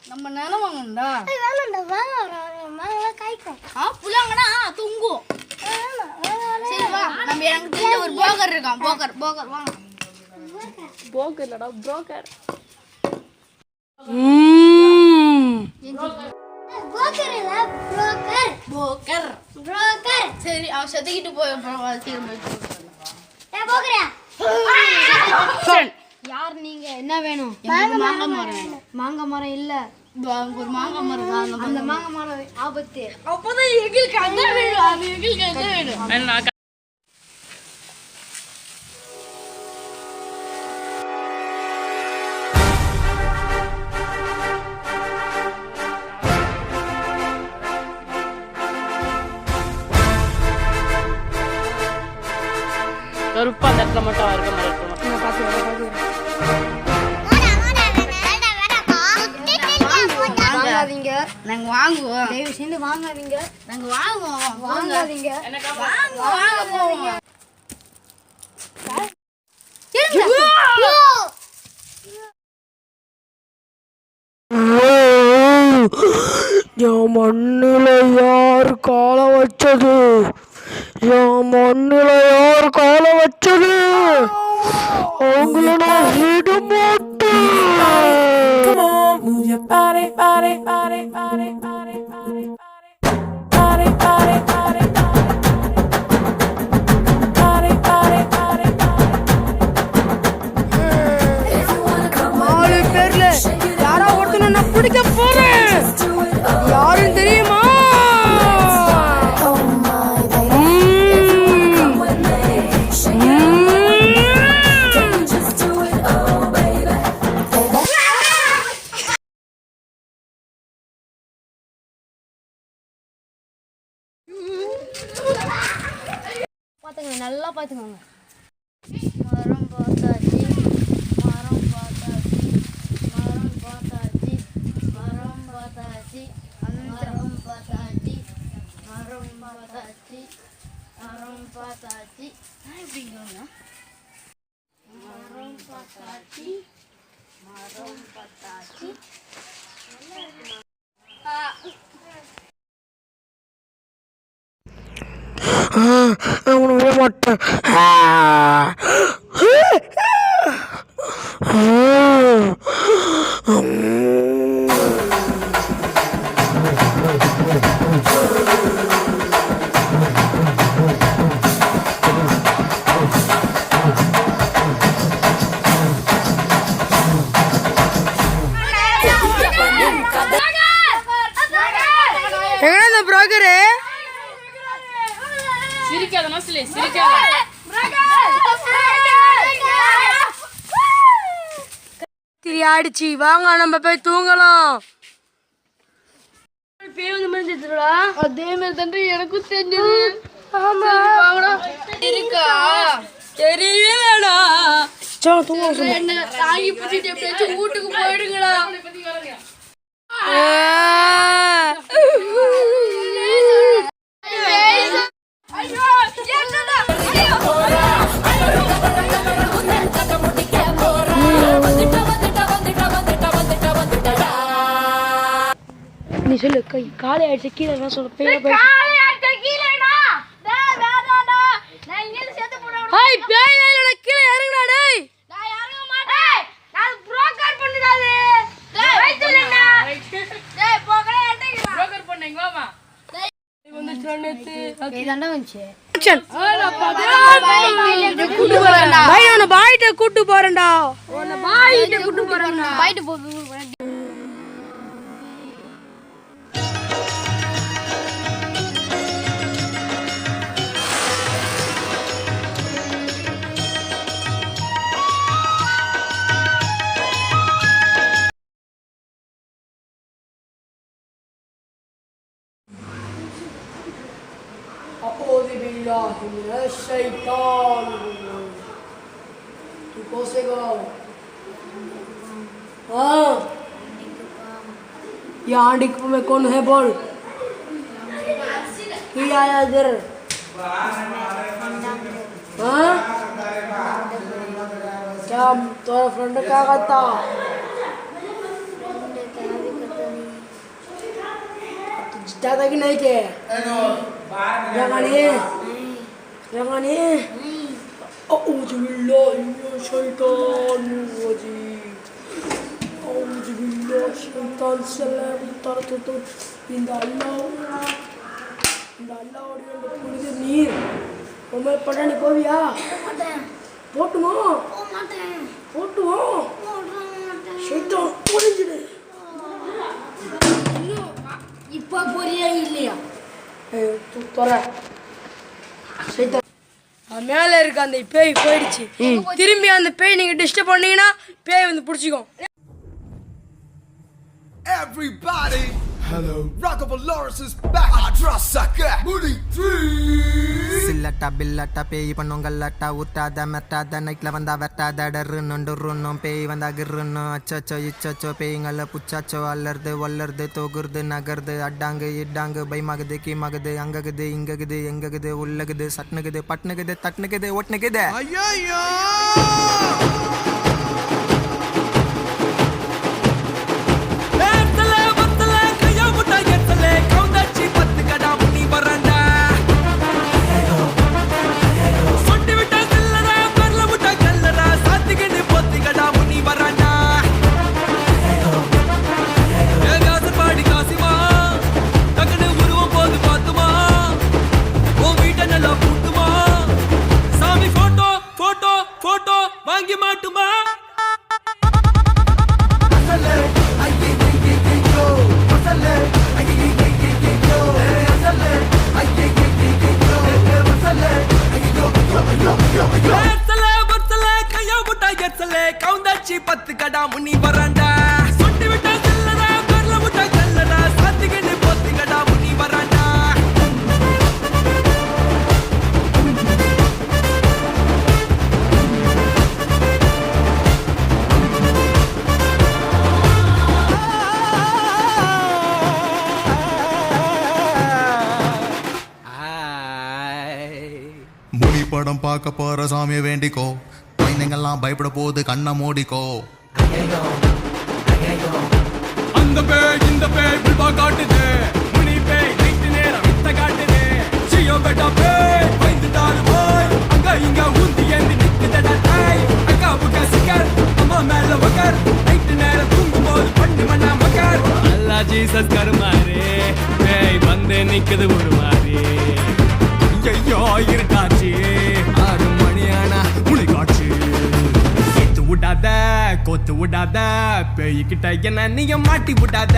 நம்ம நிலம் வாங்கணும்டா. புள்ளாங்கடா தொங்கும். சரி வா, நம்ம எனக்கு தெரிஞ்ச ஒரு போக்கர் இருக்கான். போக்கர் வாங்க. போக்கர் இல்லடா, புரோக்கர். சரி அவன் செத்துக்கிட்டு போய் யார் நீங்க? என்ன வேணும்? மாங்காய் மரம் வேணும். மாங்காய் மரம் இல்ல, ஒரு மாங்காய் மரம். அந்த மாங்காய் மரம் ஆபத்து. அப்பதான் எங்களுக்கு அங்க வேணும். அது எங்களுக்கு அங்க வேணும். கருப்பா அந்த இடத்துல மட்டும் இருக்க மாதிரி வாங்காதீங்க. நாங்க வாங்குவோம். தயவு செஞ்சு வாங்காதீங்க. நாங்க வாங்குவோம். வாங்காதீங்க. வாங்குவோம். என் மண்ணில யார் கால வச்சது? என் மண்ணில யார் கால வச்சது? அவங்கள நான் விட மாட்டேன். நாலு பேர்ல யாரா ஒருத்தனை நான் பிடிக்க போறேன். யாருன்னு தெரியுமா? பாத்துங்க, நல்லா பாத்துக்கோங்க. மரம் பார்த்தாச்சு, மரம் பார்த்தாச்சு, மரம் பார்த்தாச்சு, மரம் பார்த்தாச்சு, மரம் பார்த்தாச்சு, மரம் பார்த்தாச்சு, மரம் பார்த்தாச்சு. எப்படிங்க? மரம் பார்த்தாச்சு, மரம் பார்த்தாச்சு. அவனை விட மாட்டேன். எங்க புரோக்கரு? சிரிக்காத மனசுல சிரிக்காத. ஆயிடுச்சு, வாங்க நம்ம போய் தூங்கலாம். அதே மாதிரி தாண்டி எனக்கும் தெரிஞ்சது. இருக்கா? தெரியலடா. என்ன தாங்கி பிடிச்சிட்டு எப்படியாச்சும் வீட்டுக்கு போயிடுங்கடா. நீ சொல்லு, காலை ஆயிடுச்சு, கீழே என்ன சொல்ல பேர பேய் கீழே இறங்குடா. டேய் கூட்டு போறேன்டா. أعوذ بالله من الشيطان الرجيم. Tu consegues? हाँ. यहाँ डिक में कौन है बोल? ये आया इधर. हाँ क्या तुम्हारा फ्रेंड क्या करता जिता था कि नहीं के jangan nih Auzubillahi minasyaitonirrajim Auzubillahi syaitan salam tertutup இந்த அல்லாவுடைய அந்த புனித நீர் உண்மை பட்டாணி போவியா போட்டுமா போட்டுவோம் சைத்தான் புரிஞ்சுடு இப்போ போறியா இல்லையா துற சைத்தான் மேலே இருக்க அந்த பேய் போயிடுச்சு திரும்பி அந்த பேய் நீங்க டிஸ்டர்ப் பண்ணீங்கன்னா பேய் வந்து பிடிச்சிக்கும் Everybody, hello. Rockable Lawrence is back. I trust sucker. Moody 3. சில்லட்டா பில்லட்டா பேய் பண்ணுங்கல்லட்டா ஊட்டாத மெட்டாத நைட்ல வந்தா வெட்டாத டருன்னும் பேய் வந்தா கிருன்னு அச்சச்சோ இச்சச்சோ பேய்ங்கள புச்சாச்சோ அல்லறது வல்லறது தொகுறது நகருது அட்டாங்கு இட்டாங்கு பயமாகுது கீமாகுது அங்ககுது இங்ககுது எங்ககுது உள்ளகுது சட்னுகுது பட்னுகுது தட்னுகுது ஒட்னுகுது ஐயோ வாங்கி மாட்டுமா கையா முட்டா எச்சலே கவுந்தாச்சி 10 கடா முனி வராண்டா சொட்டி விட்டா செல்லடா பர்ல முட்டா கல்லடா சாத்திக்கிட்டு 10 கடா முனி வராண்டா முனி படம் பார்க்க போற சாமியை வேண்டிக்கோ குழந்தைங்கெல்லாம் பயப்பட போது கண்ணை மூடிக்கோ அந்த பேய் இந்த பேய் புல்பா காட்டுது முனி பேய் நைட்டு நேரம் வித்த காட்டுது சியோ பெட்டா பேய் பயந்துட்டாரு போய் அங்க இங்க ஊந்தி ஏந்தி நிக்குதடா தாய் அக்கா புக்கா சிக்கர் அம்மா மேல வக்கர் நைட்டு நேரம் தூங்கும் போது பண்ணி மண்ணா மக்கர் அல்லா ஜீசஸ் கருமாரு பேய் வந்து நிக்குது ஒரு மாதிரி ஐயோ இருட்டாச்சு 6 மணியானா முளை காட்சி கோத்து விடாத பேய்கிட்ட என்ன நீங்க மாட்டி விடாத